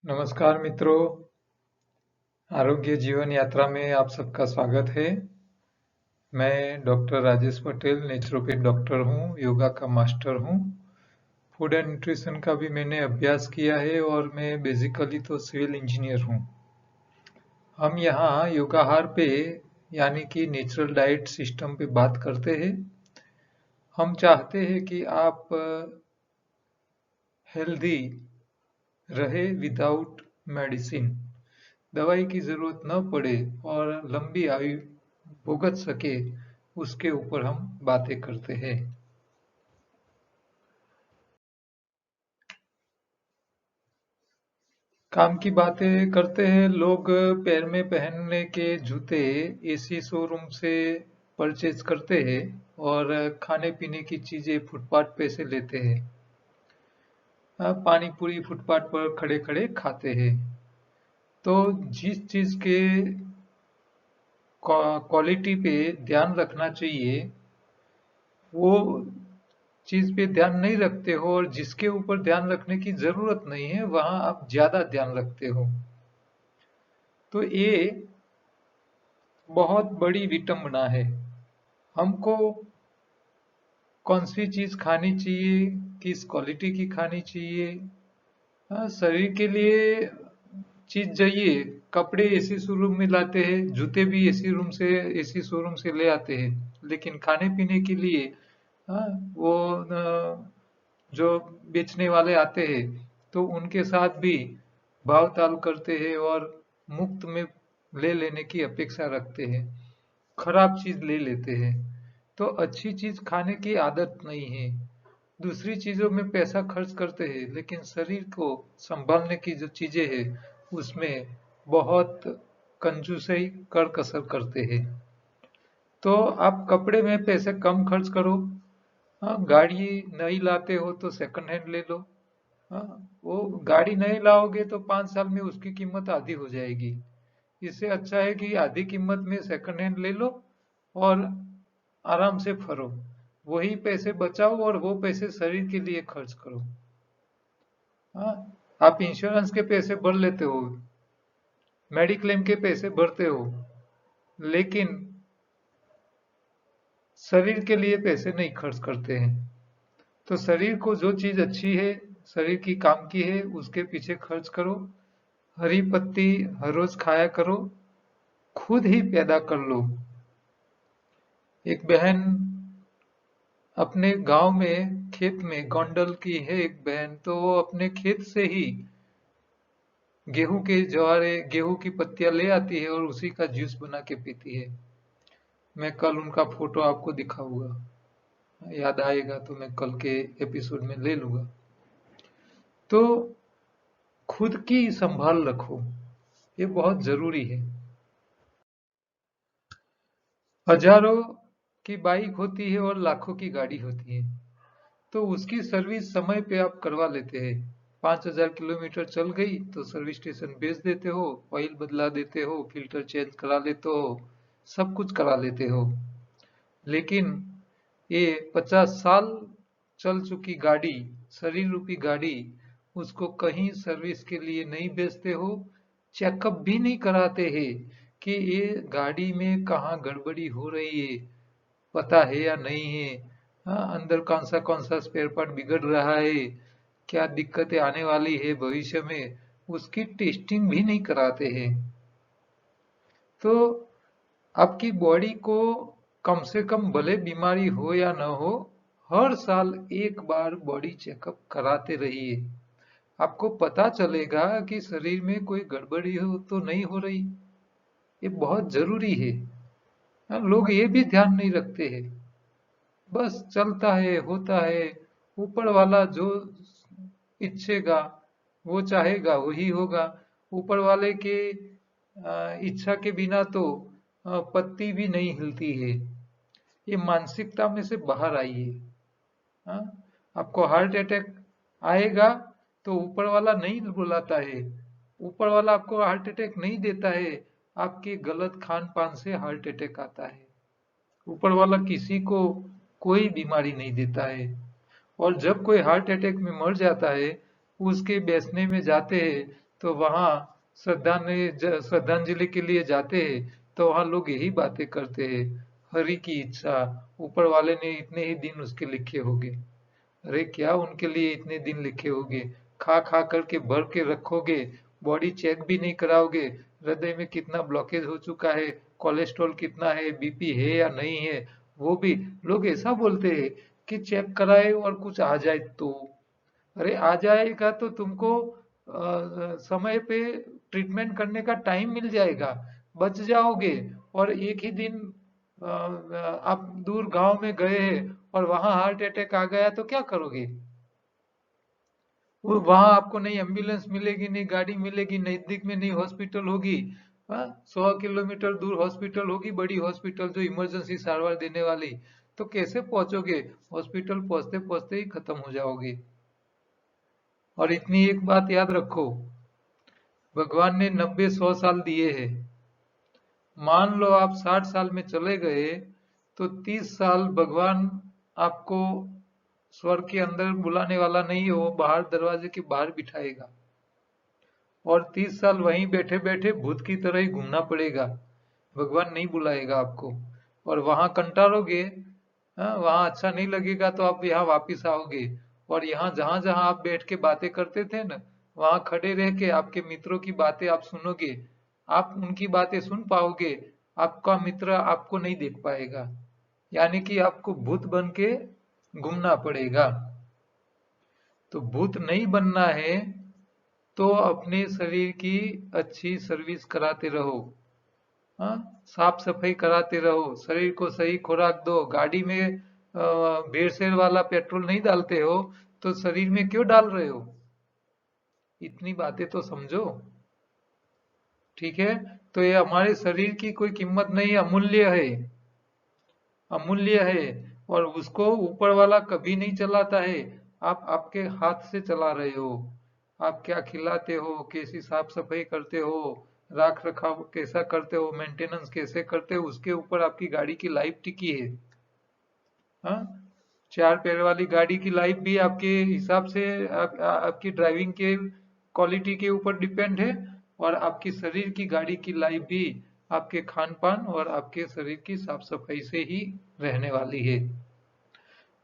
नमस्कार मित्रों, आरोग्य जीवन यात्रा में आप सबका स्वागत है। मैं doctor Rajesh Patel, naturopath doctor हूँ, योगा का मास्टर हूँ। फूड एंड न्यूट्रिशन का भी मैंने अभ्यास किया है और मैं बेसिकली तो सिविल इंजीनियर हूँ। हम यहाँ योगाहार पे यानी कि नेचुरल डाइट सिस्टम पे बात करते हैं। हम चाहते हैं कि आप हेल्दी रहे विदाउट मेडिसिन, दवाई की जरूरत न पड़े और लंबी आयु भुगत सके, उसके ऊपर हम बातें करते हैं। काम की बातें करते हैं। लोग पैर में पहनने के जूते एसी शोरूम से परचेज करते हैं और खाने पीने की चीजें फुटपाथ पे से लेते हैं। पानी पूरी फुटपाथ पर खड़े खड़े खाते हैं। तो जिस चीज के क्वालिटी पे ध्यान रखना चाहिए वो चीज पे ध्यान नहीं रखते हो, और जिसके ऊपर ध्यान रखने की जरूरत नहीं है वहां आप ज्यादा ध्यान रखते हो। तो ये बहुत बड़ी विटंबना है। हमको कौन सी चीज खानी चाहिए, किस क्वालिटी की खानी चाहिए। शरीर के लिए चीज चाहिए। कपड़े एसी शोरूम में लाते हैं, जूते भी एसी शोरूम से ले आते हैं, लेकिन खाने पीने के लिए वो जो बेचने वाले आते हैं तो उनके साथ भी भाव ताल करते हैं और मुफ्त में ले लेने की अपेक्षा रखते हैं, खराब चीज ले लेते हैं। तो अच्छी चीज खाने की आदत नहीं है। दूसरी चीजों में पैसा खर्च करते हैं, लेकिन शरीर को संभालने की जो चीजें हैं उसमें बहुत कंजूसई कर कसर करते हैं। तो आप कपड़े में पैसे कम खर्च करो। हाँ, गाड़ी नई लाते हो तो सेकंड हैंड ले लो। हाँ, वो गाड़ी नहीं लाओगे तो 5 साल में उसकी कीमत आधी हो जाएगी। इससे अच्छा है कि आधी कीमत में सेकंड हैंड ले लो और आराम से फरो। वही पैसे बचाओ और वो पैसे शरीर के लिए खर्च करो। हाँ, आप इंश्योरेंस के पैसे भर लेते हो, मेडिक्लेम के पैसे भरते हो, लेकिन शरीर के लिए पैसे नहीं खर्च करते हैं। तो शरीर को जो चीज अच्छी है, शरीर की काम की है, उसके पीछे खर्च करो। हरी पत्ती हर रोज खाया करो, खुद ही पैदा कर लो। एक बहन अपने गांव में खेत में, गोंडल की है एक बहन, तो वो अपने खेत से ही गेहूं की पत्तियां ले आती है और उसी का जूस बना के पीती है। मैं कल उनका फोटो आपको दिखाऊंगा, याद आएगा तो मैं कल के एपिसोड में ले लूंगा। तो खुद की संभाल रखो, ये बहुत जरूरी है। हजारों की बाइक होती है और लाखों की गाड़ी होती है, तो उसकी सर्विस समय पे आप करवा लेते हैं। 5,000 किलोमीटर चल गई तो सर्विस स्टेशन भेज देते हो, ऑयल बदला देते हो, फिल्टर चेंज करा लेते हो, सब कुछ करा लेते हो। लेकिन ये 50 साल चल चुकी गाड़ी, शरीर रूपी गाड़ी, उसको कहीं सर्विस के लिए नहीं भेजते हो, चेकअप भी नहीं कराते हैं कि ये गाड़ी में कहाँ गड़बड़ी हो रही है, पता है या नहीं है। हाँ, अंदर कौन सा स्पेयर पार्ट बिगड़ रहा है, क्या दिक्कतें आने वाली है भविष्य में, उसकी टेस्टिंग भी नहीं कराते हैं। तो आपकी बॉडी को कम से कम, भले बीमारी हो या न हो, हर साल एक बार बॉडी चेकअप कराते रहिए। आपको पता चलेगा कि शरीर में कोई गड़बड़ी हो तो नहीं हो रही। ये बहुत जरूरी है। हाँ, लोग ये भी ध्यान नहीं रखते हैं, बस चलता है, होता है। ऊपर वाला जो इच्छेगा, वो चाहेगा वही होगा। ऊपर वाले के इच्छा के बिना तो पत्ती भी नहीं हिलती है। ये मानसिकता में से बाहर आइए। हाँ, आपको हार्ट अटैक आएगा तो ऊपर वाला नहीं बुलाता है, ऊपर वाला आपको हार्ट अटैक नहीं देता है, आपके गलत खान पान से हार्ट अटैक आता है। ऊपर वाला किसी को कोई बीमारी नहीं देता है। और जब कोई हार्ट अटैक में मर जाता है, उसके बेचने में जाते हैं तो वहाँ श्रद्धांजलि के लिए जाते हैं, तो वहाँ लोग यही बातें करते हैं, हरि की इच्छा, ऊपर वाले ने इतने ही दिन उसके लिखे होंगे। अरे क्या उनके लिए इतने दिन लिखे होंगे? खा खा करके भर के रखोगे, बॉडी चेक भी नहीं कराओगे, हृदय में कितना ब्लॉकेज हो चुका है, कोलेस्ट्रॉल कितना है, बीपी है या नहीं है, वो भी लोग ऐसा बोलते हैं कि चेक कराए और कुछ आ जाए तो। अरे आ जाएगा तो तुमको समय पे ट्रीटमेंट करने का टाइम मिल जाएगा, बच जाओगे। और एक ही दिन आप दूर गांव में गए हैं और वहां हार्ट अटैक आ गया तो क्या करोगे? वो वहां आपको नहीं एम्बुलेंस मिलेगी, नहीं गाड़ी मिलेगी, नजदीक में नहीं हॉस्पिटल होगी। हाँ, 100 किलोमीटर दूर हॉस्पिटल होगी, बड़ी हॉस्पिटल जो इमरजेंसी सारवार देने वाली। तो कैसे पहुंचोगे? हॉस्पिटल पहुंचते पहुंचते ही खत्म हो जाओगे। और इतनी एक बात याद रखो, भगवान ने 90-100 साल दिए हैं। मान लो आप 60 साल में चले गए, तो 30 साल भगवान आपको स्वर्ग के अंदर बुलाने वाला नहीं है, वो बाहर दरवाजे के बाहर बिठाएगा। और 30 साल वहीं बैठे बैठे भूत की तरह ही घूमना पड़ेगा, भगवान नहीं बुलाएगा आपको। और वहां कंटारोगे, हाँ, वहां अच्छा नहीं लगेगा तो आप यहाँ वापिस आओगे। और यहाँ जहां जहां आप बैठ के बातें करते थे ना, वहां खड़े रह के आपके मित्रों की बातें आप सुनोगे, आप उनकी बातें सुन पाओगे, आपका मित्र आपको नहीं देख पाएगा। यानी कि आपको भूत बन के घूमना पड़ेगा। तो भूत नहीं बनना है तो अपने शरीर की अच्छी सर्विस कराते रहो। हाँ, साफ सफाई कराते रहो, शरीर को सही खुराक दो। गाड़ी में भेड़सेड़ वाला पेट्रोल नहीं डालते हो तो शरीर में क्यों डाल रहे हो? इतनी बातें तो समझो। ठीक है? तो ये हमारे शरीर की कोई कीमत नहीं, अमूल्य है, अमूल्य है। और उसको ऊपर वाला कभी नहीं चलाता है, आप आपके हाथ से चला रहे हो। आप क्या खिलाते हो, कैसी साफ सफाई करते हो, रख रखाव कैसा करते हो, मेंटेनेंस कैसे करते हो, उसके ऊपर आपकी गाड़ी की लाइफ टिकी है। हाँ, 4 पैर वाली गाड़ी की लाइफ भी आपके हिसाब से आपकी ड्राइविंग के क्वालिटी के ऊपर डिपेंड है। और आपकी शरीर की गाड़ी की लाइफ भी आपके खान पान और आपके शरीर की साफ सफाई से ही रहने वाली है।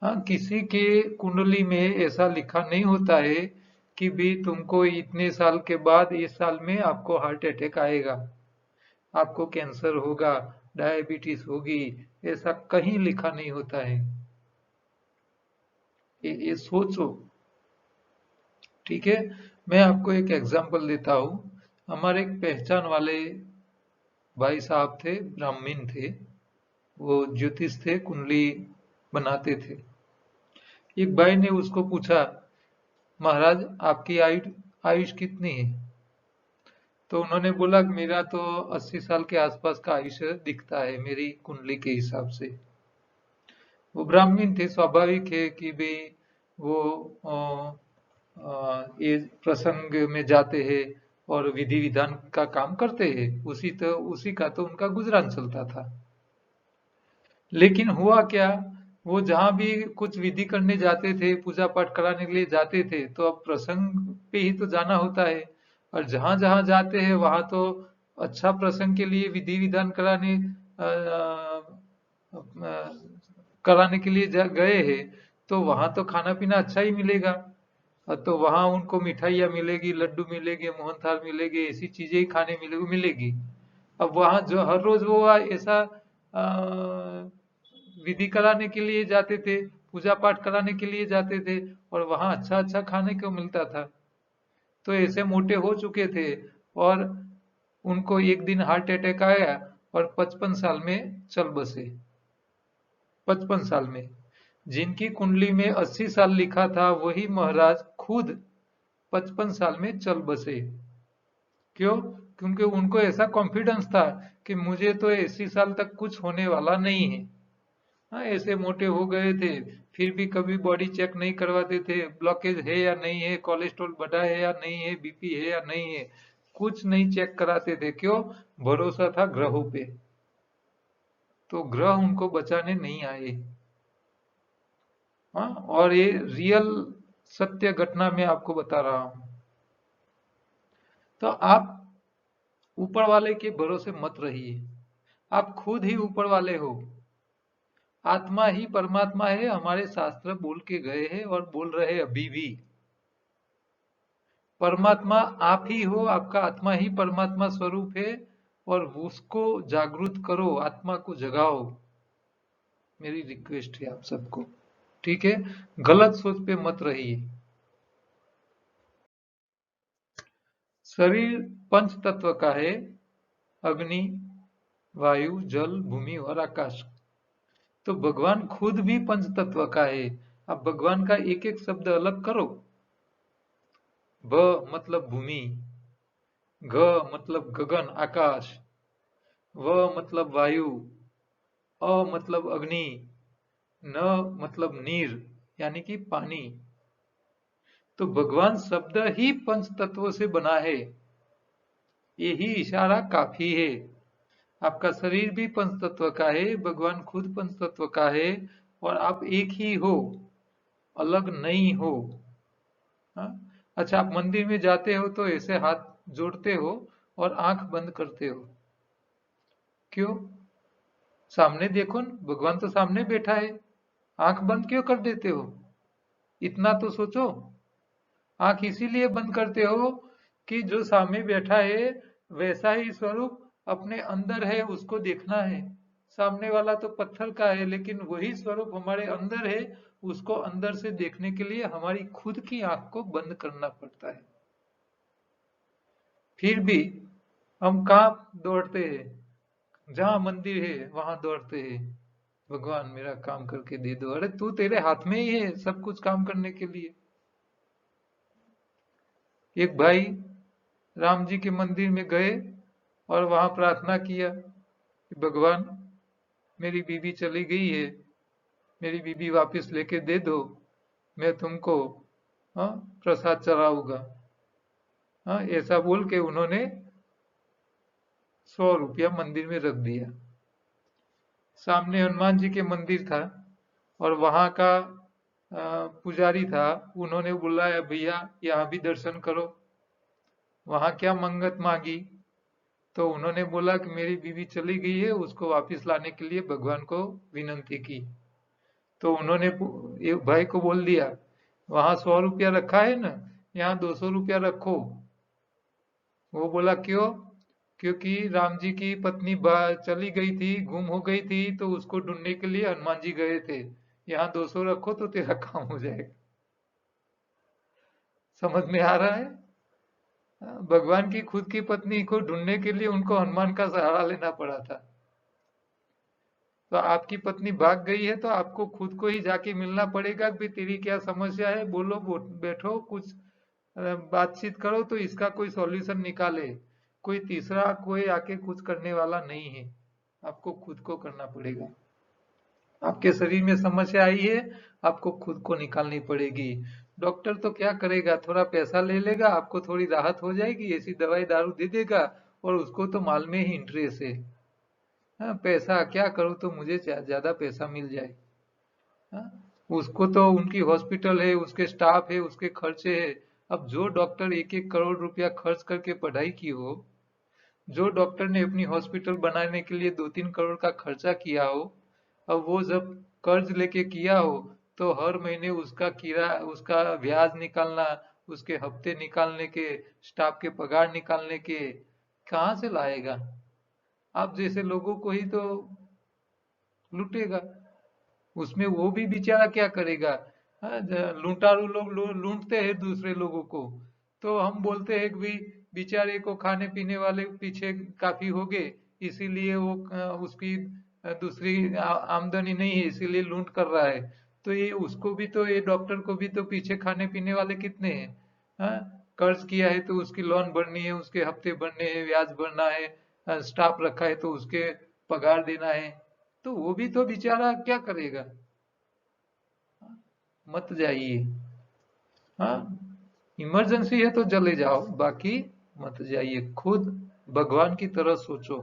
हाँ, किसी के कुंडली में ऐसा लिखा नहीं होता है कि भी तुमको इतने साल के बाद इस साल में आपको हार्ट अटैक आएगा, आपको कैंसर होगा, डायबिटीज होगी, ऐसा कहीं लिखा नहीं होता है। ये सोचो। ठीक है? मैं आपको एक एग्जांपल देता हूँ। हमारे एक पहचान वाले भाई साहब थे, ब्राह्मण थे, वो ज्योतिष थे, कुंडली बनाते थे। एक भाई ने उसको पूछा, महाराज आपकी आयुष कितनी है? तो उन्होंने बोला कि मेरा तो 80 साल के आसपास का आयुष्य दिखता है मेरी कुंडली के हिसाब से। वो ब्राह्मण थे, स्वाभाविक है कि भाई वो ये प्रसंग में जाते हैं और विधि विधान का काम करते हैं, उसी का तो उनका गुजरान चलता था। लेकिन हुआ क्या, वो जहां भी कुछ विधि करने जाते थे, पूजा पाठ कराने के लिए जाते थे, तो अब प्रसंग पे ही तो जाना होता है। और जहां जहां जाते हैं वहां तो अच्छा प्रसंग के लिए विधि विधान कराने के लिए गए हैं, तो वहां तो खाना पीना अच्छा ही मिलेगा। तो वहां उनको मिठाइयाँ मिलेगी, लड्डू मिलेंगे, मोहनथाल मिलेंगे, ऐसी चीजें ही खाने मिलेगी। अब वहां जो हर रोज वो ऐसा विधि कराने के लिए जाते थे, पूजा पाठ कराने के लिए जाते थे, और वहां अच्छा अच्छा खाने को मिलता था। तो ऐसे मोटे हो चुके थे, और उनको एक दिन हार्ट अटैक आया और 55 साल में चल बसे। 55 साल में। जिनकी कुंडली में 80 साल लिखा था वही महाराज खुद 55 साल में चल बसे। क्यों? क्योंकि उनको ऐसा कॉन्फिडेंस था कि मुझे तो 80 साल तक कुछ होने वाला नहीं है। हाँ, ऐसे मोटे हो गए थे, फिर भी कभी बॉडी चेक नहीं करवाते थे, ब्लॉकेज है या नहीं है, कोलेस्ट्रॉल बढ़ा है या नहीं है, बीपी है या नहीं है, कुछ नहीं चेक कराते थे। क्यों? भरोसा था ग्रहों पे। तो ग्रह उनको बचाने नहीं आए। हाँ, और ये रियल सत्य घटना मैं आपको बता रहा हूँ। तो आप ऊपर वाले के भरोसे मत रहिए, आप खुद ही ऊपर वाले हो। आत्मा ही परमात्मा है, हमारे शास्त्र बोल के गए हैं और बोल रहे अभी भी। परमात्मा आप ही हो, आपका आत्मा ही परमात्मा स्वरूप है, और उसको जागृत करो, आत्मा को जगाओ। मेरी रिक्वेस्ट है आप सबको, ठीक है? गलत सोच पे मत रहिए। शरीर पंच तत्व का है, अग्नि, वायु, जल, भूमि और आकाश। तो भगवान खुद भी पंच तत्व का है। अब भगवान का एक एक शब्द अलग करो। भ मतलब भूमि, ग मतलब गगन आकाश, व मतलब वायु, अ मतलब अग्नि, न मतलब नीर यानी कि पानी। तो भगवान शब्द ही पंच तत्वों से बना है, यही इशारा काफी है। आपका शरीर भी पंच तत्व का है, भगवान खुद पंच तत्व का है, और आप एक ही हो, अलग नहीं हो। हाँ? अच्छा, आप मंदिर में जाते हो तो ऐसे हाथ जोड़ते हो और आंख बंद करते हो, क्यों? सामने देखो न, भगवान तो सामने बैठा है, आंख बंद क्यों कर देते हो? इतना तो सोचो। आंख इसीलिए बंद करते हो कि जो सामने बैठा है वैसा ही स्वरूप अपने अंदर है, उसको देखना है। सामने वाला तो पत्थर का है, लेकिन वही स्वरूप हमारे अंदर है, उसको अंदर से देखने के लिए हमारी खुद की आंख को बंद करना पड़ता है। फिर भी हम कहाँ दौड़ते हैं? जहां मंदिर है वहां दौड़ते हैं, भगवान मेरा काम करके दे दो। अरे तू, तेरे हाथ में ही है सब कुछ काम करने के लिए। एक भाई राम जी के मंदिर में गए और वहां प्रार्थना किया कि भगवान, मेरी बीवी चली गई है, मेरी बीवी वापस लेके दे दो, मैं तुमको हाँ प्रसाद चढ़ाऊंगा। हाँ, ऐसा बोल के उन्होंने 100 रुपया मंदिर में रख दिया। सामने हनुमान जी के मंदिर था और वहां का पुजारी था, उन्होंने बुलाया, भैया यहाँ भी दर्शन करो। वहां क्या मंगत मांगी? तो उन्होंने बोला कि मेरी बीवी चली गई है, उसको वापस लाने के लिए भगवान को विनंती की। तो उन्होंने एक भाई को बोल दिया, वहां 100 रुपया रखा है ना, यहाँ 200 रुपया रखो। वो बोला क्यों? क्योंकि राम जी की पत्नी चली गई थी, गुम हो गई थी, तो उसको ढूंढने के लिए हनुमान जी गए थे। यहाँ 200 रखो तो तेरा काम हो जाएगा। समझ में आ रहा है? भगवान की खुद की पत्नी को ढूंढने के लिए उनको हनुमान का सहारा लेना पड़ा था। तो आपकी पत्नी भाग गई है तो आपको खुद को ही जाके मिलना पड़ेगा कि तेरी क्या समस्या है, बोलो, बैठो, कुछ बातचीत करो तो इसका कोई सॉल्यूशन निकाले। कोई तीसरा कोई आके कुछ करने वाला नहीं है, आपको खुद को करना पड़ेगा। आपके शरीर में समस्या आई है, आपको खुद को निकालनी पड़ेगी। डॉक्टर तो क्या करेगा, थोड़ा पैसा ले लेगा, आपको थोड़ी राहत हो जाएगी, ऐसी दवाई दारू दे देगा, और उसको तो माल में ही इंटरेस्ट है। हाँ, पैसा क्या करूँ तो मुझे ज्यादा पैसा मिल जाए। हाँ? उसको तो उनकी हॉस्पिटल है, उसके स्टाफ है, उसके खर्चे है। अब जो डॉक्टर 1-1 करोड़ रुपया खर्च करके पढ़ाई की हो, जो डॉक्टर ने अपनी हॉस्पिटल बनाने के लिए 2-3 करोड़ का खर्चा किया हो, अब वो जब कर्ज लेके किया हो, तो हर महीने उसका किराया, उसका ब्याज निकालना, उसके हफ्ते निकालने के, स्टाफ के पगार निकालने के, कहाँ से लाएगा? आप जैसे लोगों को ही तो लूटेगा। उसमें वो भी बेचारा क्या करेगा? हाँ, लूटारू लोग लूटते हैं दूसरे लोगों को, तो हम बोलते हैं कि भाई बेचारे को खाने पीने वाले पीछे काफी हो गए, इसीलिए वो उसकी दूसरी आमदनी नहीं है, इसीलिए लूट कर रहा है। तो ये उसको भी तो, ये डॉक्टर को भी तो पीछे खाने पीने वाले कितने हैं? हाँ, कर्ज किया है तो उसकी लोन भरनी है, उसके हफ्ते भरने हैं, ब्याज भरना है, स्टाफ रखा है तो उसके पगार देना है। तो वो भी तो बेचारा क्या करेगा? मत जाइए। हाँ, इमरजेंसी है तो चले जाओ, बाकी मत जाइए। खुद भगवान की तरह सोचो,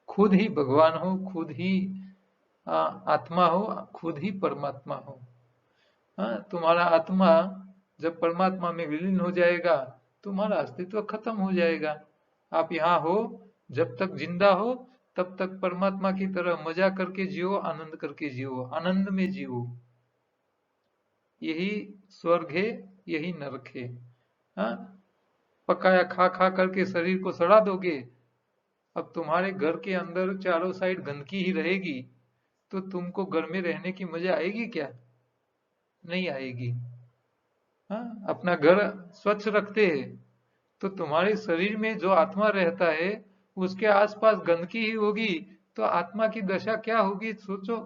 खुद ही भगवान हो, खुद ही आत्मा हो, खुद ही परमात्मा हो। हाँ, तुम्हारा आत्मा जब परमात्मा में विलीन हो जाएगा तुम्हारा अस्तित्व खत्म हो जाएगा। आप यहाँ हो, जब तक जिंदा हो तब तक परमात्मा की तरह मजा करके जियो, आनंद करके जियो, आनंद में जियो। यही स्वर्ग है, यही नरक है। हाँ, पकाया खा खा करके शरीर को सड़ा दोगे। अब तुम्हारे घर के अंदर चारों साइड गंदगी ही रहेगी तो तुमको घर में रहने की मजा आएगी क्या? नहीं आएगी। हाँ, अपना घर स्वच्छ रखते हैं तो तुम्हारे शरीर में जो आत्मा रहता है उसके आसपास गंदगी ही होगी तो आत्मा की दशा क्या होगी, सोचो।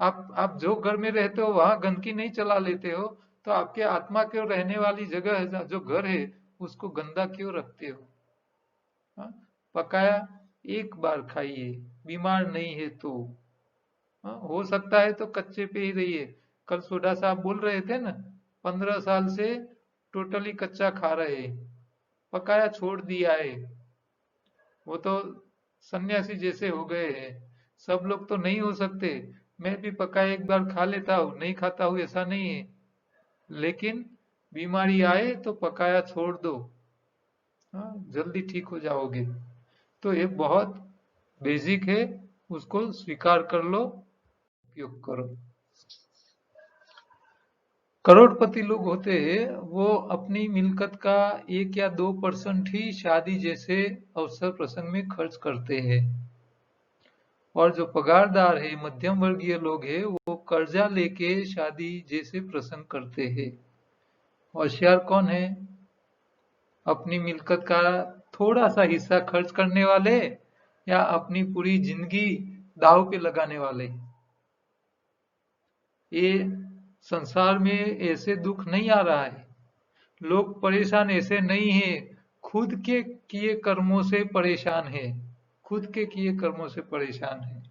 आप जो घर में रहते हो वहां गंदगी नहीं चला लेते हो तो आपके आत्मा के रहने वाली जगह है, जो घर है, उसको गंदा क्यों रखते हो? हाँ? पकाया एक बार खाइए, बीमार नहीं है तो। हाँ, हो सकता है तो कच्चे पे ही रहिए। कल सोडा साहब बोल रहे थे ना, 15 साल से टोटली कच्चा खा रहे हैं, पकाया छोड़ दिया है, वो तो सन्यासी जैसे हो गए हैं। सब लोग तो नहीं हो सकते। मैं भी पकाया एक बार खा लेता हूँ, नहीं खाता हूँ ऐसा नहीं है, लेकिन बीमारी आए तो पकाया छोड़ दो। हाँ, जल्दी ठीक हो जाओगे। तो ये बहुत बेसिक है, उसको स्वीकार कर लो, उपयोग करो। करोड़पति लोग होते हैं वो अपनी मिल्कत का 1 या 2% ही शादी जैसे अवसर प्रसंग में खर्च करते हैं। और जो पगारदार है, मध्यम वर्गीय लोग हैं, वो कर्जा लेके शादी जैसे प्रसंग करते हैं। होशियार कौन है? अपनी मिल्कत का थोड़ा सा हिस्सा खर्च करने वाले या अपनी पूरी जिंदगी दांव पे लगाने वाले। ये संसार में ऐसे दुख नहीं आ रहा है, लोग परेशान ऐसे नहीं है, खुद के किए कर्मों से परेशान है, खुद के किए कर्मों से परेशान है।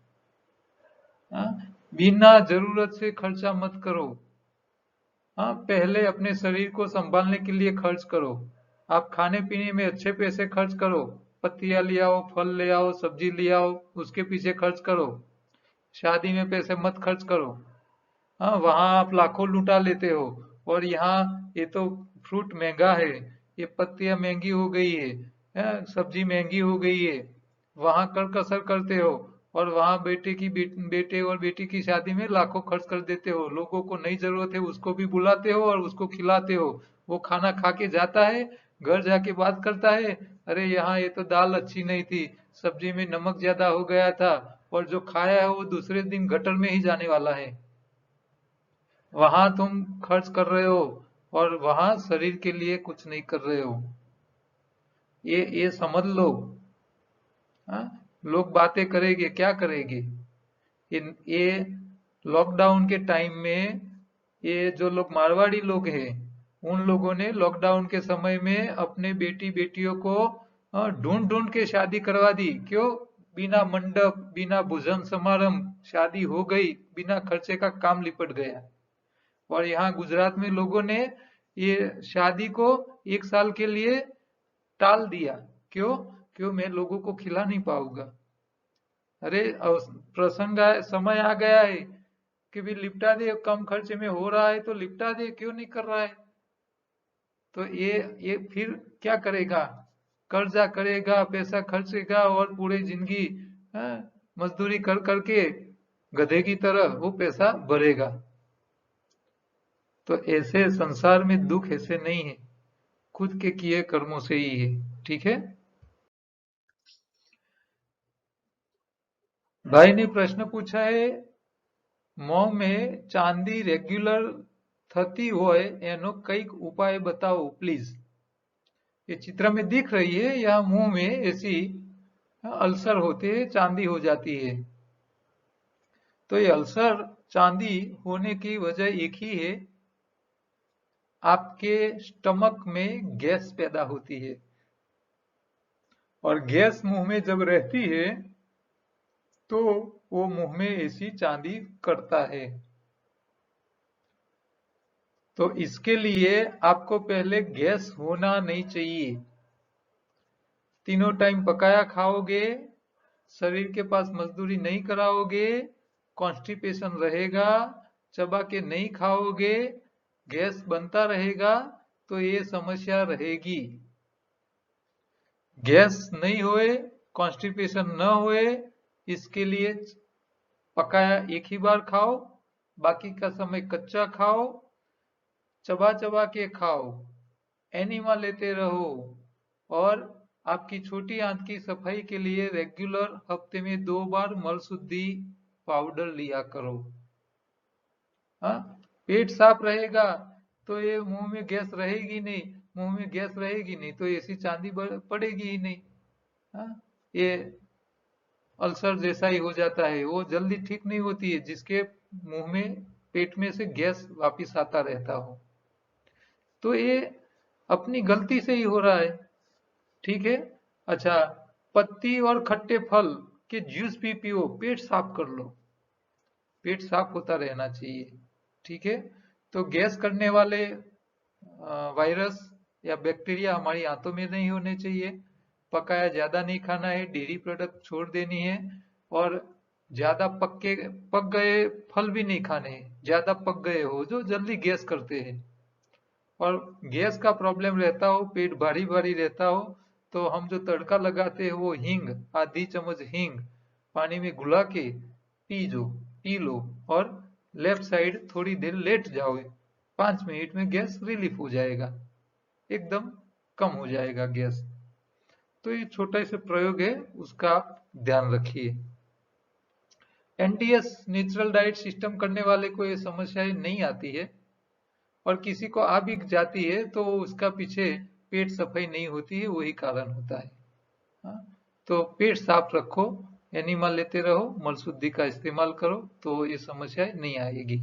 हाँ? बिना जरूरत से खर्चा मत करो। हाँ, पहले अपने शरीर को संभालने के लिए खर्च करो। आप खाने पीने में अच्छे पैसे खर्च करो, पत्तियां ले आओ, फल ले आओ, सब्जी ले आओ, उसके पीछे खर्च करो। शादी में पैसे मत खर्च करो। हाँ, वहां आप लाखों लुटा लेते हो और यहाँ ये तो फ्रूट महंगा है, ये पत्तियां महंगी हो गई है, सब्जी महंगी हो गई है, वहां कर कसर करते हो और वहां बेटे और बेटी की शादी में लाखों खर्च कर देते हो। लोगों को नहीं जरूरत है उसको भी बुलाते हो और उसको खिलाते हो। वो खाना खा के जाता है, घर जाके बात करता है, अरे यहाँ ये तो दाल अच्छी नहीं थी, सब्जी में नमक ज्यादा हो गया था, और जो खाया है वो दूसरे दिन गटर में ही जाने वाला है। वहां तुम खर्च कर रहे हो और वहां शरीर के लिए कुछ नहीं कर रहे हो। ये समझ लो। हाँ? लोग बातें करेंगे, क्या करेंगे? ये लॉकडाउन के टाइम में ये जो लोग मारवाड़ी लोग हैं, उन लोगों ने लॉकडाउन के समय में अपने बेटी बेटियों को ढूंढ ढूंढ के शादी करवा दी। क्यों? बिना मंडप, बिना भोजन समारंभ शादी हो गई, बिना खर्चे का काम निपट गया। और यहाँ गुजरात में लोगों ने ये शादी को 1 साल के लिए टाल दिया। क्यों? क्यों? मैं लोगों को खिला नहीं पाऊंगा। अरे प्रसंग समय आ गया है कि भी लिपटा दे, कम खर्चे में हो रहा है तो लिपटा दे, क्यों नहीं कर रहा है? तो ये फिर क्या करेगा? कर्जा करेगा, पैसा खर्चेगा और पूरी जिंदगी मजदूरी कर करके गधे की तरह वो पैसा भरेगा। तो ऐसे संसार में दुख ऐसे नहीं है, खुद के किए कर्मों से ही है। ठीक है? भाई ने प्रश्न पूछा है, मोह में चांदी रेग्युलर थती होय एनो कईक उपाय बताओ प्लीज। ये चित्र में दिख रही है, यहाँ मुंह में ऐसी अल्सर होते हैं, चांदी हो जाती है। तो ये अल्सर चांदी होने की वजह एक ही है, आपके स्टमक में गैस पैदा होती है और गैस मुंह में जब रहती है तो वो मुंह में ऐसी चांदी करता है। तो इसके लिए आपको पहले गैस होना नहीं चाहिए। तीनों टाइम पकाया खाओगे, शरीर के पास मजदूरी नहीं कराओगे, कॉन्स्टिपेशन रहेगा, चबा के नहीं खाओगे, गैस बनता रहेगा, तो ये समस्या रहेगी। गैस नहीं होए, कॉन्स्टिपेशन न होए, इसके लिए पकाया एक ही बार खाओ, बाकी का समय कच्चा खाओ, चबा चबा के खाओ, एनिमा लेते रहो, और आपकी छोटी आंत की सफाई के लिए रेगुलर हफ्ते में 2 बार मल शुद्धि पाउडर लिया करो। हाँ, पेट साफ रहेगा तो ये मुंह में गैस रहेगी नहीं, मुंह में गैस रहेगी नहीं तो ऐसी चांदी पड़ेगी ही नहीं। हाँ, ये अल्सर जैसा ही हो जाता है, वो जल्दी ठीक नहीं होती है जिसके मुंह में पेट में से गैस वापिस आता रहता हो। तो ये अपनी गलती से ही हो रहा है। ठीक है। अच्छा, पत्ती और खट्टे फल के जूस भी पियो, पेट साफ कर लो, पेट साफ होता रहना चाहिए। ठीक है। तो गैस करने वाले वायरस या बैक्टीरिया हमारी आंतों में नहीं होने चाहिए। पकाया ज्यादा नहीं खाना है, डेयरी प्रोडक्ट छोड़ देनी है, और ज्यादा पक गए फल भी नहीं खाने हैं, ज्यादा पक गए हो जो जल्दी गैस करते हैं। और गैस का प्रॉब्लम रहता हो, पेट भारी भारी रहता हो, तो हम जो तड़का लगाते हैं वो हींग, आधी चम्मच हींग पानी में घुला के पी लो, और लेफ्ट साइड थोड़ी देर लेट जाओ, 5 मिनट में गैस रिलीफ हो जाएगा, एकदम कम हो जाएगा गैस। तो ये छोटा सा प्रयोग है, उसका आप ध्यान रखिए। एनटीएस नेचुरल डाइट सिस्टम करने वाले को ये समस्याएं नहीं आती है, और किसी को आ भी जाती है तो उसका पीछे पेट सफाई नहीं होती है, वही कारण होता है। हाँ? तो पेट साफ रखो, एनिमल लेते रहो, मल शुद्धि का इस्तेमाल करो, तो ये समस्या नहीं आएगी।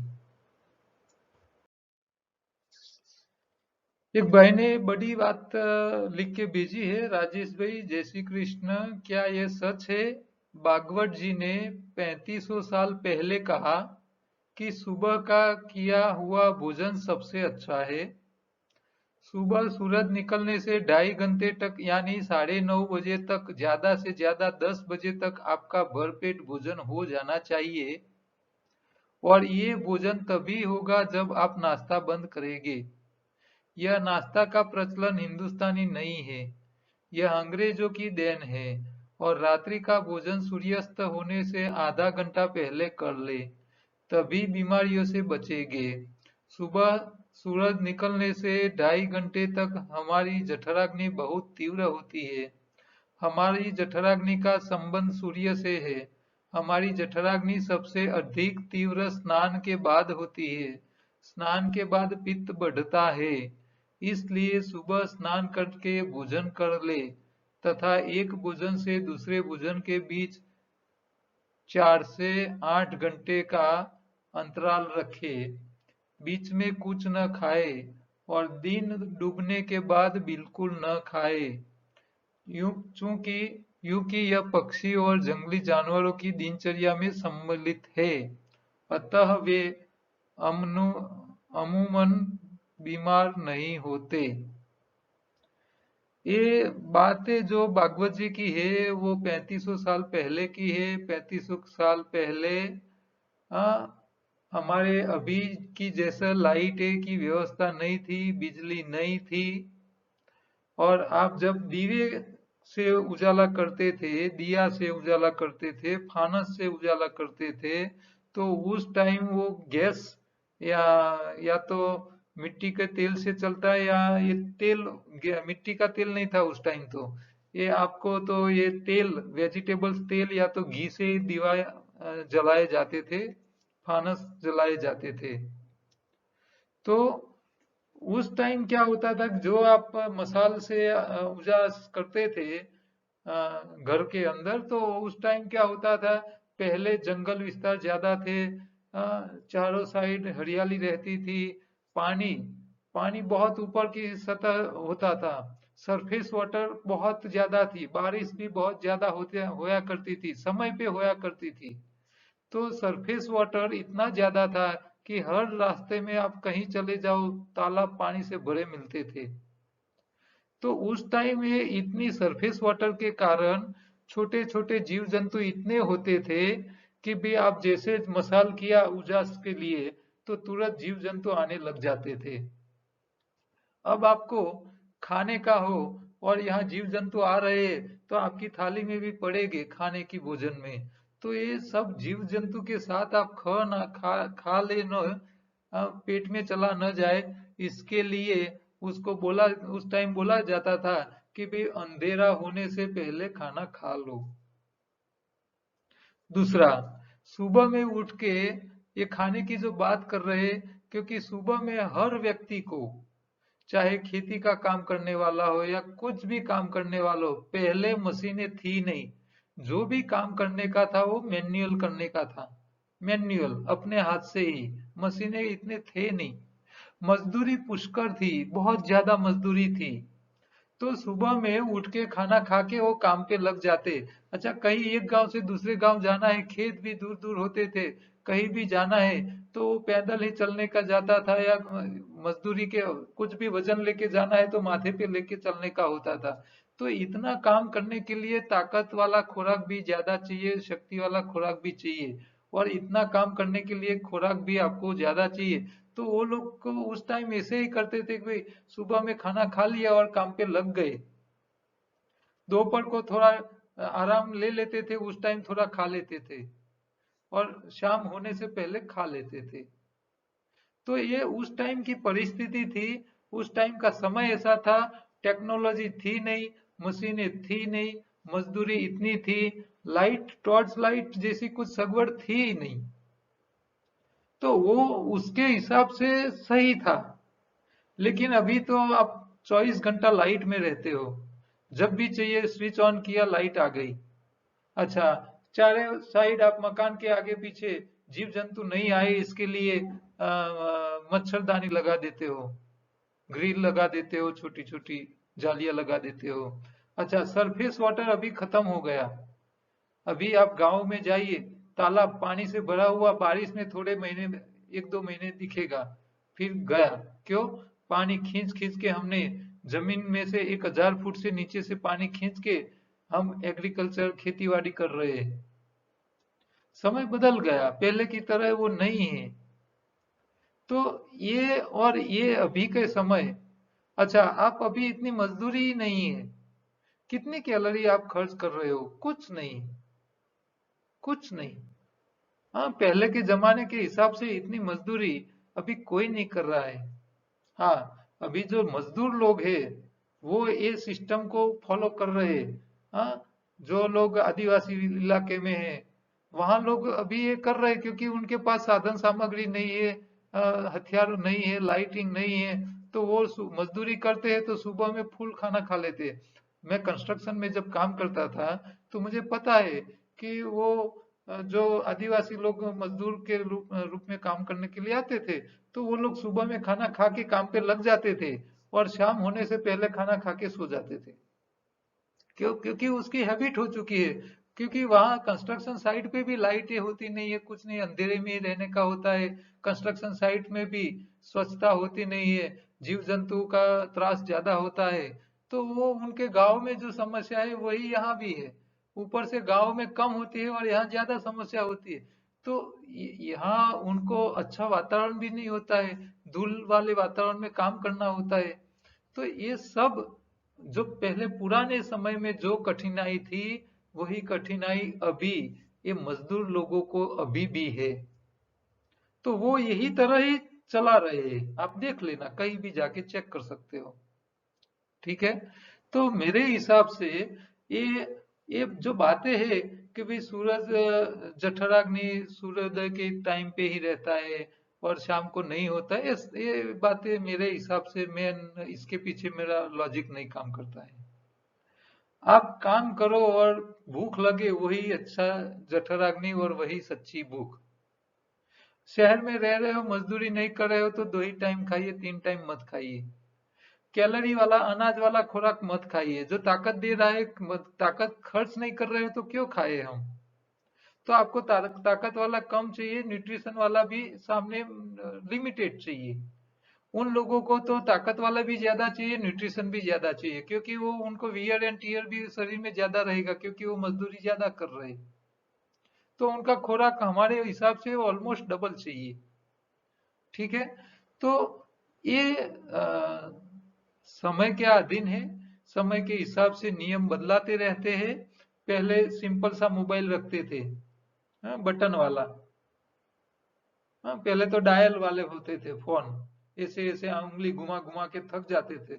एक भाई ने बड़ी बात लिख के भेजी है, राजेश भाई, जय श्री कृष्ण। क्या यह सच है भागवत जी ने 3500 साल पहले कहा कि सुबह का किया हुआ भोजन सबसे अच्छा है? सुबह सूरज निकलने से 2.5 घंटे तक यानी 9:30 बजे तक, ज्यादा से ज्यादा 10 बजे तक आपका भरपेट भोजन हो जाना चाहिए, और ये भोजन तभी होगा जब आप नाश्ता बंद करेंगे। यह नाश्ता का प्रचलन हिंदुस्तानी नहीं है, यह अंग्रेजों की देन है। और रात्रि का भोजन सूर्यास्त होने से आधा घंटा पहले कर ले, तभी बीमारियों से बचेंगे। सुबह सूरज निकलने से 2.5 घंटे तक हमारी जठराग्नि बहुत तीव्र होती है। हमारी जठराग्नि का संबंध सूर्य से है। हमारी जठराग्नि सबसे अधिक तीव्र स्नान के बाद होती है। स्नान के बाद पित्त बढ़ता है, इसलिए सुबह स्नान करके भोजन कर ले, तथा एक भोजन से दूसरे भोजन के बीच 4 से 8 घंटे का अंतराल रखे। बीच में कुछ न खाए, और दिन डूबने के बाद बिल्कुल न खाए। चूंकि यह पक्षी और जंगली जानवरों की दिनचर्या में सम्मिलित है, अतः वे अमूमन बीमार नहीं होते। ये बातें जो भागवत जी की है वो 3500 साल पहले की है। 3500 साल पहले आ, हमारे अभी की जैसा लाइट की व्यवस्था नहीं थी, बिजली नहीं थी, और आप जब दीवे से उजाला करते थे, दिया से उजाला करते थे, फानस से उजाला करते थे, तो उस टाइम वो गैस या तो मिट्टी के तेल से चलता है, या ये तेल, मिट्टी का तेल नहीं था उस टाइम, तो ये आपको तो ये तेल, वेजिटेबल्स तेल या तो घी से दिवा जलाए जाते थे, फानस जलाए जाते थे। तो उस टाइम क्या होता था, जो आप मसाल से उजास करते थे घर के अंदर, तो उस टाइम क्या होता था, पहले जंगल विस्तार ज्यादा थे, चारों साइड हरियाली रहती थी, पानी पानी बहुत ऊपर की सतह होता था, सरफेस वाटर बहुत ज्यादा थी, बारिश भी बहुत ज्यादा होते होया करती थी, समय पे होया करती थी। तो सरफेस वाटर इतना ज्यादा था कि हर रास्ते में आप कहीं चले जाओ तालाब पानी से भरे मिलते थे। तो उस टाइम ये इतनी सरफेस वाटर के कारण छोटे छोटे जीव जंतु इतने होते थे कि भी आप जैसे मसाल किया उजास के लिए, तो तुरंत जीव जंतु आने लग जाते थे। अब आपको खाने का हो और यहाँ जीव जंतु आ रहे हैं तो आपकी थाली में भी पड़ेंगे खाने की भोजन में। तो ये सब जीव जंतु के साथ आप खा ले न, पेट में चला न जाए, इसके लिए उसको बोला, उस टाइम बोला जाता था कि भाई अंधेरा होने से पहले खाना खा लो। दूसरा, सुबह में उठ के ये खाने की जो बात कर रहे हैं, क्योंकि सुबह में हर व्यक्ति को, चाहे खेती का काम करने वाला हो या कुछ भी काम करने वाला हो, पहले मशीनें थी नहीं। जो भी काम करने का था वो मैन्युअल करने का था, मैन्युअल अपने हाथ से ही। मशीनें इतने थे नहीं, मजदूरी पुष्कर थी, बहुत ज्यादा मजदूरी थी। तो सुबह में उठ के खाना खा के वो काम पे लग जाते। अच्छा, कहीं एक गांव से दूसरे गांव जाना है, खेत भी दूर दूर होते थे, कहीं भी जाना है तो वो पैदल ही चलने का जाता था, या मजदूरी के कुछ भी वजन लेके जाना है तो माथे पे लेके चलने का होता था। तो इतना काम करने के लिए ताकत वाला खुराक भी ज्यादा चाहिए, शक्ति वाला खुराक भी चाहिए, और इतना काम करने के लिए खुराक भी आपको ज्यादा चाहिए। तो वो लोग को उस टाइम ऐसे ही करते थे कि भाई सुबह में खाना खा लिया और काम पे लग गए, दोपहर को थोड़ा आराम ले लेते थे, उस टाइम थोड़ा खा लेते थे, और शाम होने से पहले खा लेते थे। तो ये उस टाइम की परिस्थिति थी, उस टाइम का समय ऐसा था। टेक्नोलॉजी थी नहीं, मशीनें थी नहीं, मजदूरी इतनी थी, लाइट, टॉर्च लाइट जैसी कुछ सगवड़ थी ही नहीं। तो वो उसके हिसाब से सही था। लेकिन अभी तो आप 24 घंटा लाइट में रहते हो, जब भी चाहिए स्विच ऑन किया लाइट आ गई। अच्छा, चारे साइड आप मकान के आगे पीछे जीव जंतु नहीं आए इसके लिए मच्छरदानी लगा देते हो, ग्रिल लगा देते हो, छोटी छोटी जालियां लगा देते हो। अच्छा, सरफेस वाटर अभी खत्म हो गया। अभी आप गांव में जाइए, तालाब पानी से भरा हुआ, बारिश में थोड़े महीने में, 1-2 महीने दिखेगा, फिर गया। क्यों? पानी खींच खींच के हमने जमीन में से 1000 फुट से नीचे से पानी खींच के हम एग्रीकल्चर खेती बाड़ी कर रहे हैं। समय बदल गया, पहले की तरह वो नहीं है। तो ये, और ये अभी के समय, अच्छा आप अभी इतनी मजदूरी ही नहीं है, कितनी कैलोरी आप खर्च कर रहे हो? कुछ नहीं, कुछ नहीं। हाँ, पहले के जमाने के हिसाब से इतनी मजदूरी अभी कोई नहीं कर रहा है। हाँ, अभी जो मजदूर लोग हैं वो ये सिस्टम को फॉलो कर रहे हैं। हाँ, जो लोग आदिवासी इलाके में हैं वहां लोग अभी ये कर रहे हैं, क्योंकि उनके पास साधन सामग्री नहीं है, हथियार नहीं है, लाइटिंग नहीं है। तो वो मजदूरी करते हैं तो सुबह में फुल खाना खा लेते हैं। मैं कंस्ट्रक्शन में जब काम करता था तो मुझे पता है कि वो जो आदिवासी लोग मजदूर के रूप में काम करने के लिए आते थे, तो वो लोग सुबह में खाना खा के काम पे लग जाते थे, और शाम होने से पहले खाना खा के सो जाते थे। क्योंकि उसकी हैबिट हो चुकी है। क्योंकि वहां कंस्ट्रक्शन साइट पे भी लाइटें होती नहीं है, कुछ नहीं, अंधेरे में ही रहने का होता है। कंस्ट्रक्शन साइट में भी स्वच्छता होती नहीं है, जीव जंतु का त्रास ज्यादा होता है। तो वो उनके गांव में जो समस्या है वही यहाँ भी है। ऊपर से गांव में कम होती है और यहाँ ज्यादा समस्या होती है। तो यहाँ उनको अच्छा वातावरण भी नहीं होता है, धूल वाले वातावरण में काम करना होता है। तो ये सब जो पहले पुराने समय में जो कठिनाई थी, वही कठिनाई अभी ये मजदूर लोगों को अभी भी है। तो वो यही तरह ही चला रहे हैं, आप देख लेना, कहीं भी जाके चेक कर सकते हो। ठीक है? तो मेरे हिसाब से ये ये जो बातें हैं कि भाई सूरज, जठराग्नि सूर्योदय के टाइम पे ही रहता है और शाम को नहीं होता है, ये बातें मेरे हिसाब से, मैं इसके पीछे मेरा लॉजिक नहीं काम करता है। आप काम करो और भूख लगे, वही अच्छा जठराग्नि और वही सच्ची भूख। शहर में रह रहे हो, मजदूरी नहीं कर रहे हो तो 2 ही टाइम खाइए, 3 टाइम मत खाइए। कैलोरी वाला, अनाज वाला खुराक मत खाइए। जो ताकत दे रहा है, ताकत खर्च नहीं कर रहे हो तो क्यों खाए हम? तो आपको ताकत वाला कम चाहिए, न्यूट्रिशन वाला भी सामने लिमिटेड चाहिए। उन लोगों को तो ताकत वाला भी ज्यादा चाहिए, न्यूट्रिशन भी ज्यादा चाहिए, क्योंकि वो उनको वियर एंड टीयर भी शरीर में ज्यादा रहेगा, क्योंकि वो मजदूरी ज्यादा कर रहे हैं। तो उनका खुराक हमारे हिसाब से ऑलमोस्ट डबल चाहिए। ठीक है? तो ये समय के अधीन है, समय के हिसाब से नियम बदलाते रहते हैं। पहले सिंपल सा मोबाइल रखते थे, बटन वाला। हाँ, पहले तो डायल वाले होते थे फोन, ऐसे ऐसे उंगली घुमा घुमा के थक जाते थे।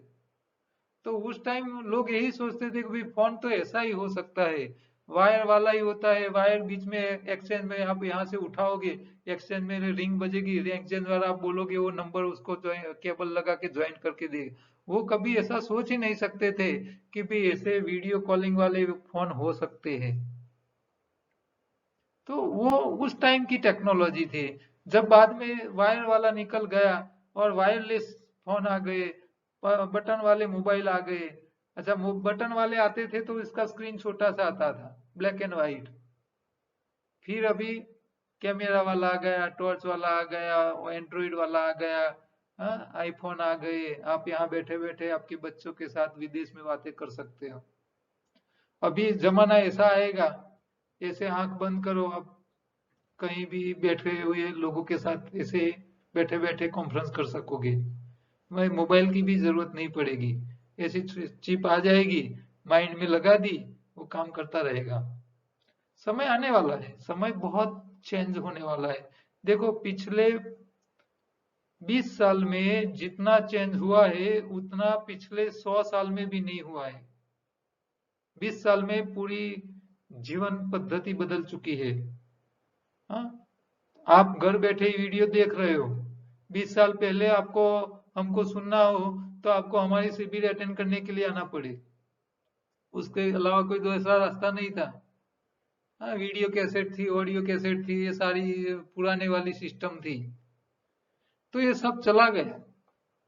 तो उस टाइम लोग यही सोचते थे कि भाई फोन तो ऐसा ही हो सकता है, वायर वाला ही होता है, वायर बीच में एक्सचेंज में आप यहाँ से उठाओगे, एक्सचेंज में रिंग बजेगी, एक्सचेंज वाला आप बोलोगे वो नंबर उसको केबल लगा के ज्वाइन करके देगा। वो कभी ऐसा सोच ही नहीं सकते थे कि भाई ऐसे वीडियो कॉलिंग वाले फोन हो सकते हैं। तो वो उस टाइम की टेक्नोलॉजी थी। जब बाद में वायर वाला निकल गया और वायरलेस फोन आ गए, बटन वाले मोबाइल आ गए। अच्छा, बटन वाले आते थे तो इसका स्क्रीन छोटा सा आता था, ब्लैक एंड व्हाइट। फिर अभी कैमरा वाला आ गया, टॉर्च वाला आ गया, एंड्रॉइड वाला आ गया, आईफोन आ गए। आप यहाँ बैठे बैठे आपके बच्चों के साथ विदेश में बातें कर सकते हो। अभी जमाना ऐसा आएगा, ऐसे आंख बंद करो, अब कहीं भी बैठे हुए लोगों के साथ ऐसे बैठे बैठे कॉन्फ्रेंस कर सकोगे। मैं मोबाइल की भी जरूरत नहीं पड़ेगी, ऐसी चिप आ जाएगी, माइंड में लगा दी, वो काम करता रहेगा। समय आने वाला है, समय बहुत चेंज होने वाला है। देखो पिछले 20 साल में जितना चेंज हुआ है उतना पिछले 100 साल में भी नहीं हुआ है। 20 साल में पूरी जीवन पद्धति बदल चुकी है। हाँ, आप घर बैठे ही वीडियो देख रहे हो। 20 साल पहले आपको हमको सुनना हो तो आपको हमारी शिविर अटेंड करने के लिए आना पड़े, उसके अलावा कोई दूसरा रास्ता नहीं था। हाँ, वीडियो कैसेट थी, ऑडियो कैसेट थी, ये सारी पुराने वाली सिस्टम थी। तो ये सब चला गया,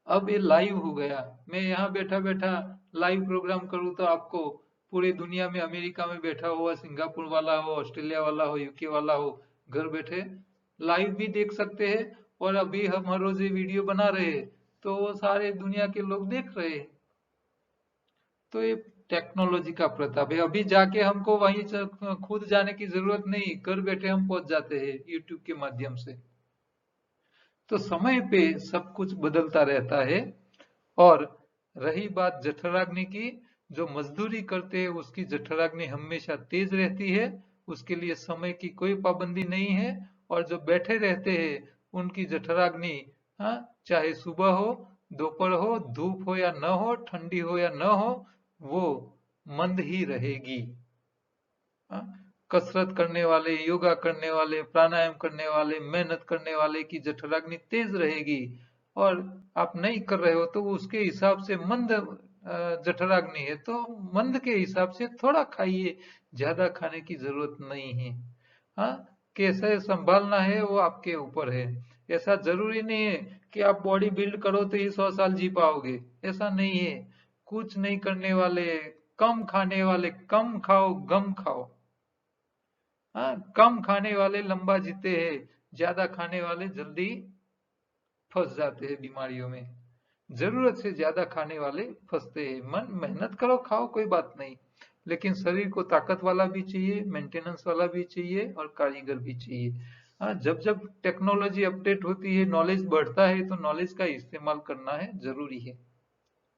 अब ये लाइव हो गया। मैं यहाँ बैठा बैठा लाइव प्रोग्राम करूँ तो आपको पूरी दुनिया में, अमेरिका में बैठा हुआ सिंगापुर वाला हो, ऑस्ट्रेलिया वाला हो, यूके वाला हो, घर बैठे लाइव भी देख सकते हैं। और अभी हम हर रोज ये वीडियो बना रहे हैं तो वो सारे दुनिया के लोग देख रहे हैं। तो ये टेक्नोलॉजी का प्रताप है। अभी जाके हमको वहीं खुद जाने की जरूरत नहीं, घर बैठे हम पहुंच जाते हैं यूट्यूब के माध्यम से। तो समय पे सब कुछ बदलता रहता है। और रही बात जठराग्नि की, जो मजदूरी करते हैं उसकी जठराग्नि हमेशा तेज रहती है, उसके लिए समय की कोई पाबंदी नहीं है। और जो बैठे रहते हैं उनकी जठराग्नि, हाँ, चाहे सुबह हो, दोपहर हो, धूप हो या न हो, ठंडी हो या न हो, वो मंद ही रहेगी। हाँ, कसरत करने वाले, योगा करने वाले, प्राणायाम करने वाले, मेहनत करने वाले की जठराग्नि तेज रहेगी। और आप नहीं कर रहे हो तो उसके हिसाब से मंद जठराग्नि है, तो मंद के हिसाब से थोड़ा खाइए, ज्यादा खाने की जरूरत नहीं है। हाँ, कैसे संभालना है वो आपके ऊपर है। ऐसा जरूरी नहीं है कि आप बॉडी बिल्ड करो तो ही 100 साल जी पाओगे, ऐसा नहीं है। कुछ नहीं करने वाले, कम खाने वाले कम खाओ, गम खाओ। हाँ, कम खाने वाले लंबा जीते हैं, ज्यादा खाने वाले जल्दी फंस जाते हैं बीमारियों में। जरूरत से ज्यादा खाने वाले फंसते हैं। मन मेहनत करो, खाओ, कोई बात नहीं, लेकिन शरीर को ताकत वाला भी चाहिए, मेंटेनेंस वाला भी चाहिए और कारीगर भी चाहिए। हाँ, जब जब टेक्नोलॉजी अपडेट होती है, नॉलेज बढ़ता है, तो नॉलेज का इस्तेमाल करना है जरूरी है।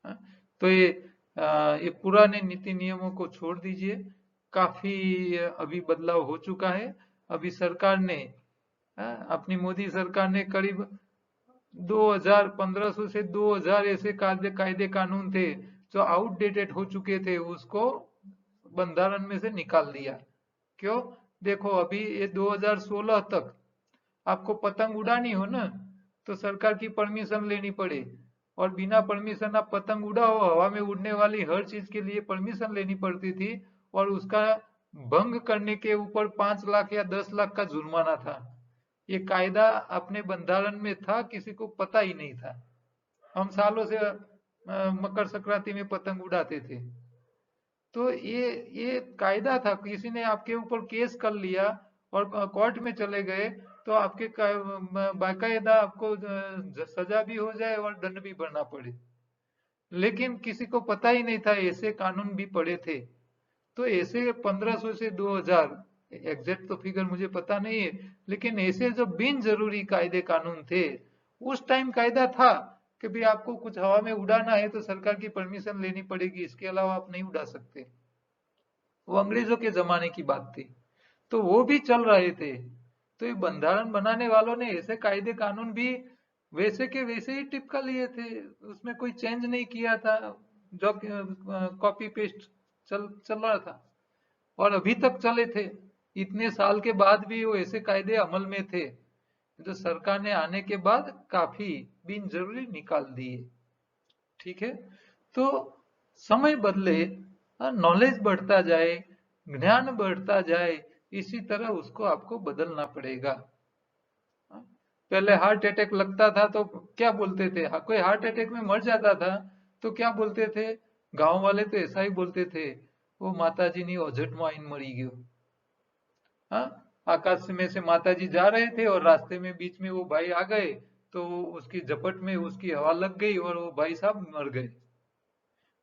हाँ, तो ये पुराने नीति नियमों को छोड़ दीजिए। काफी अभी बदलाव हो चुका है। अभी सरकार ने, अपनी मोदी सरकार ने करीब 1500 से 2000 ऐसे कायदे कानून थे जो आउटडेटेड हो चुके थे, उसको बंधारण में से निकाल दिया। क्यों? देखो अभी ये 2016 तक आपको पतंग उड़ानी हो ना तो सरकार की परमिशन लेनी पड़े, और बिना परमिशन आप पतंग उड़ाओ, हवा में उड़ने वाली हर चीज के लिए परमिशन लेनी पड़ती थी। और उसका भंग करने के ऊपर 5 लाख या 10 लाख का जुर्माना था। ये कायदा अपने बंधारण में था, किसी को पता ही नहीं था। हम सालों से मकर संक्रांति में पतंग उड़ाते थे। तो ये कायदा था, किसी ने आपके ऊपर केस कर लिया और कोर्ट में चले गए तो आपके बाकायदा आपको सजा भी हो जाए और दंड भी भरना पड़े। लेकिन किसी को पता ही नहीं था, ऐसे कानून भी पड़े थे। तो ऐसे 1500 से 2000, एग्जैक्ट तो फिगर मुझे पता नहीं है, लेकिन ऐसे जो बिन जरूरी कायदे कानून थे उस टाइम कायदा था। कि भी आपको कुछ हवा में उड़ाना है तो सरकार की परमिशन लेनी पड़ेगी, इसके अलावा आप नहीं उड़ा सकते। वो अंग्रेजों के जमाने की बात थी, तो वो भी चल रहे थे। तो ये बंधारण बनाने वालों ने ऐसे कायदे कानून भी वैसे के वैसे ही टिपका लिए थे, उसमें कोई चेंज नहीं किया था, जो कॉपी पेस्ट चल रहा था और अभी तक चले थे। इतने साल के बाद भी वो ऐसे कायदे अमल में थे जो सरकार ने आने के बाद काफी बिन जरूरी निकाल दिए। ठीक है, तो समय बदले, नॉलेज बढ़ता जाए, ज्ञान बढ़ता जाए, इसी तरह उसको आपको बदलना पड़ेगा। पहले हार्ट अटैक लगता था तो क्या बोलते थे, कोई हार्ट अटैक में मर जाता था तो क्या बोलते थे, गांव वाले तो ऐसा ही बोलते थे, वो माताजी नी ओझट में आईन मरी गयो। हाँ, आकाश में से माताजी जा रहे थे और रास्ते में बीच में वो भाई आ गए, तो उसकी झपट में उसकी हवा लग गई और वो भाई साहब मर गए।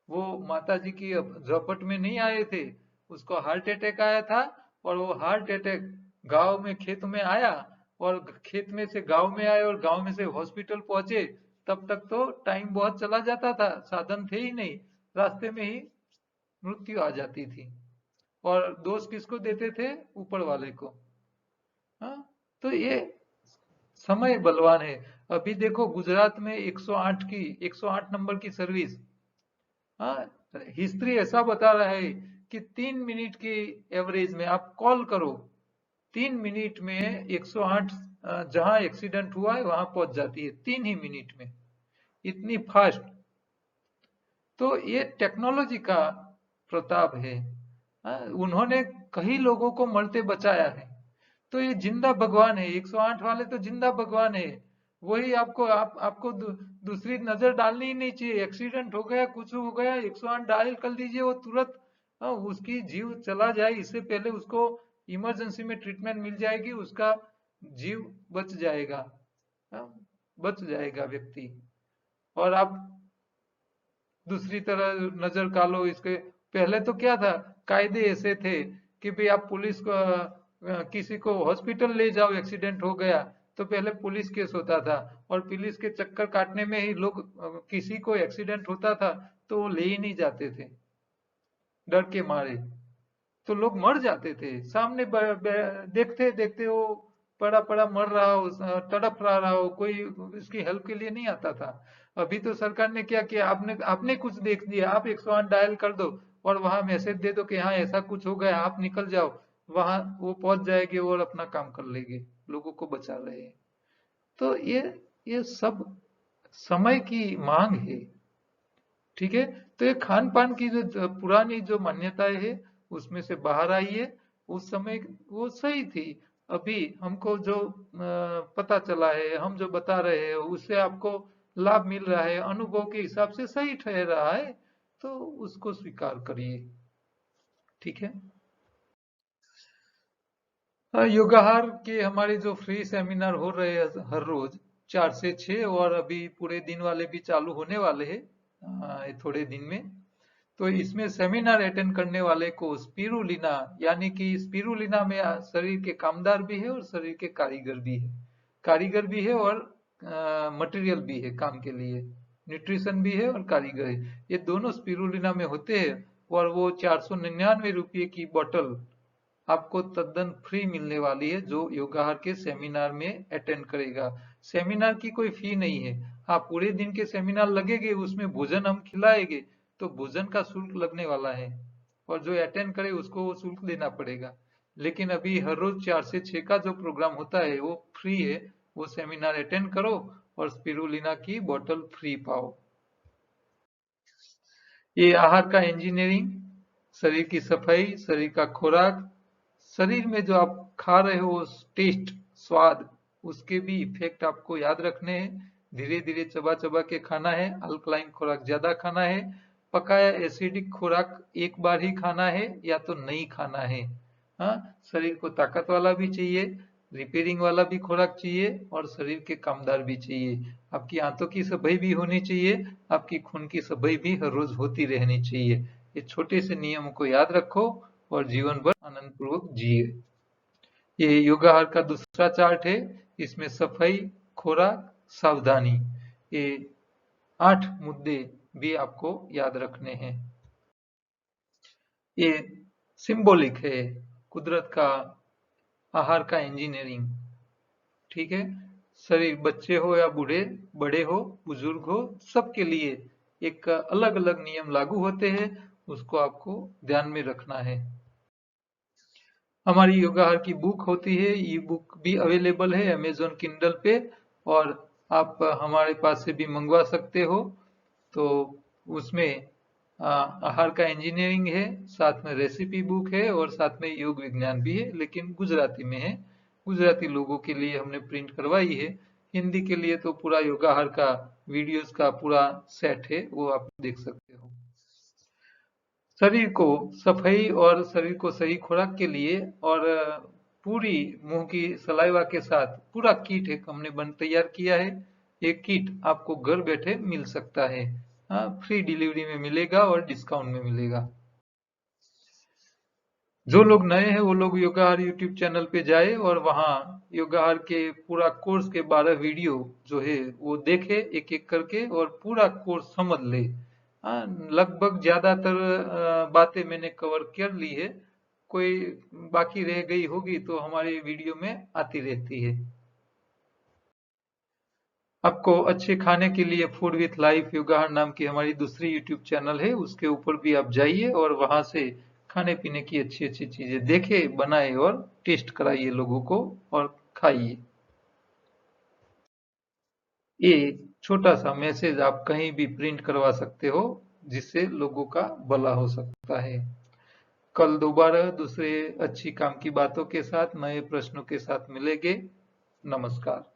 वो माताजी की झपट में नहीं आए थे, उसको हार्ट अटैक आया था, और वो हार्ट अटैक गांव में खेत में आया, और खेत में से गांव में आए और गांव में से हॉस्पिटल पहुंचे, तब तक तो टाइम बहुत चला जाता था, साधन थे ही नहीं, रास्ते में ही मृत्यु आ जाती थी। और दोष किसको देते थे, ऊपर वाले को। हाँ, तो ये समय बलवान है। अभी देखो गुजरात में 108 नंबर की सर्विस, हाँ, हिस्ट्री ऐसा बता रहा है कि 3 मिनट की एवरेज में आप कॉल करो, 3 मिनट में 108 जहां एक्सीडेंट हुआ है वहां पहुंच जाती है, 3 ही मिनट में, इतनी फास्ट। तो ये टेक्नोलॉजी का प्रताप है। उन्होंने कई लोगों को मरते बचाया है, तो ये जिंदा भगवान है, 108 वाले तो जिंदा भगवान है। वही आपको दूसरी नजर डालनी ही नहीं चाहिए, एक्सीडेंट हो गया, कुछ हो गया, 108 डायल कर दीजिए, वो तुरंत उसकी जीव चला जाए इससे पहले उसको इमरजेंसी में ट्रीटमेंट मिल जाएगी, उसका जीव बच जाएगा, हाँ, बच जाएगा व्यक्ति। और आप दूसरी तरह नजर डालो इसके, पहले तो क्या था, कायदे ऐसे थे कि भाई आप पुलिस को किसी को हॉस्पिटल ले जाओ, एक्सीडेंट हो गया तो पहले पुलिस केस होता था, और पुलिस के चक्कर काटने में ही लोग, किसी को एक्सीडेंट होता था तो वो ले ही नहीं जाते थे डर के मारे, तो लोग मर जाते थे सामने देखते देखते, वो पड़ा पड़ा मर रहा हो, तड़प रहा हो, कोई इसकी हेल्प के लिए नहीं आता था। अभी तो सरकार ने क्या किया, आपने आपने कुछ देख दिया, आप 108 डायल कर दो और वहां मैसेज दे दो कि हाँ ऐसा कुछ हो गया, आप निकल जाओ, वहां वो पहुंच जाएंगे और अपना काम कर लेंगे, लोगों को बचा रहे हैं। तो ये सब समय की मांग है। ठीक है, तो ये खान पान की जो पुरानी जो मान्यताएं है उसमें से बाहर आई है, उस समय वो सही थी। अभी हमको जो पता चला है, हम जो बता रहे हैं उससे आपको लाभ मिल रहा है, अनुभव के हिसाब से सही ठहर रहा है, तो उसको स्वीकार करिए। ठीक है, योगाहार के हमारे जो फ्री सेमिनार हो रहे हैं हर रोज 4 से 6, और अभी पूरे दिन वाले भी चालू होने वाले हैं थोड़े दिन में। तो इसमें सेमिनार अटेंड करने वाले को स्पिरुलिना, यानी कि स्पिरुलिना में शरीर के कामदार भी है और शरीर के कारीगर भी है, कारीगर भी है और मटेरियल भी है काम के लिए, न्यूट्रिशन भी है और कारीगर है, ये दोनों स्पिरुलिना में होते हैं। और वो 499 रुपये की बोतल आपको तद्दन फ्री मिलने वाली है जो योगाहार के सेमिनार में अटेंड करेगा। सेमिनार की कोई फी नहीं है, हाँ पूरे दिन के सेमिनार लगेंगे, उसमें भोजन हम खिलाएंगे, तो भोजन का शुल्क लगने वाला है, और जो अटेंड करे उसको वो शुल्क देना पड़ेगा। लेकिन अभी हर रोज 4 से 6 का जो प्रोग्राम होता है वो फ्री है, वो सेमिनार अटेंड करो और स्पिरुलिना की बोतल फ्री पाओ। ये आहार का इंजीनियरिंग, शरीर की सफाई, शरीर का खुराक, शरीर में जो आप खा रहे हो टेस्ट, स्वाद, उसके भी इफेक्ट आपको याद रखने हैं। धीरे धीरे चबा चबा के खाना है, अल्कलाइन खुराक ज्यादा खाना है, पकाया एसिडिक खुराक एक बार ही खाना है या तो नहीं खाना है। हाँ, शरीर को ताकत वाला भी चाहिए, रिपेयरिंग वाला भी खुराक चाहिए, और शरीर के कामदार भी चाहिए। आपकी आंतों की सफाई भी होनी चाहिए, आपकी खून की सफाई भी हर रोज होती रहनी चाहिए। ये छोटे से नियम को याद रखो और जीवन भर आनंद पूर्वक जिए। ये योगाहार का दूसरा चार्ट है, इसमें सफाई, खुराक, सावधानी, ये 8 मुद्दे भी आपको याद रखने हैं। ये सिंबॉलिक है, कुदरत का, आहार का इंजीनियरिंग। ठीक है, शरीर बच्चे हो या बूढ़े, बड़े हो, बुजुर्ग हो, सबके लिए एक अलग अलग नियम लागू होते हैं, उसको आपको ध्यान में रखना है। हमारी योगाहार की बुक होती है, ई बुक भी अवेलेबल है अमेजोन किंडल पे, और आप हमारे पास से भी मंगवा सकते हो। तो उसमें आहार का इंजीनियरिंग है, साथ में रेसिपी बुक है, और साथ में योग विज्ञान भी है, लेकिन गुजराती में है। गुजराती लोगों के लिए हमने प्रिंट करवाई है। हिंदी के लिए तो पूरा योगाहार का वीडियोस का पूरा सेट है, वो आप देख सकते हो। शरीर को सफाई और शरीर को सही खुराक के लिए, और पूरी मुंह की सलाइवा के साथ पूरा किट एक हमने तैयार किया है। एक किट आपको घर बैठे मिल सकता है, फ्री डिलीवरी में मिलेगा और डिस्काउंट में मिलेगा। जो लोग नए हैं वो लोग योगाहार यूट्यूब चैनल पे जाए और वहाँ योगाहार के पूरा कोर्स के 12 वीडियो जो है वो देखे एक एक करके, और पूरा कोर्स समझ ले। लगभग ज्यादातर बातें मैंने कवर कर ली है, कोई बाकी रह गई होगी तो हमारे वीडियो में आती रहती है। आपको अच्छे खाने के लिए फूड विथ लाइफ योगाहार नाम की हमारी दूसरी यूट्यूब चैनल है, उसके ऊपर भी आप जाइए और वहां से खाने पीने की अच्छी अच्छी चीजें देखे, बनाए और टेस्ट कराइए लोगों को और खाइए। ये छोटा सा मैसेज आप कहीं भी प्रिंट करवा सकते हो, जिससे लोगों का भला हो सकता है। कल दोबारा दूसरे अच्छी काम की बातों के साथ, नए प्रश्नों के साथ मिलेंगे। नमस्कार।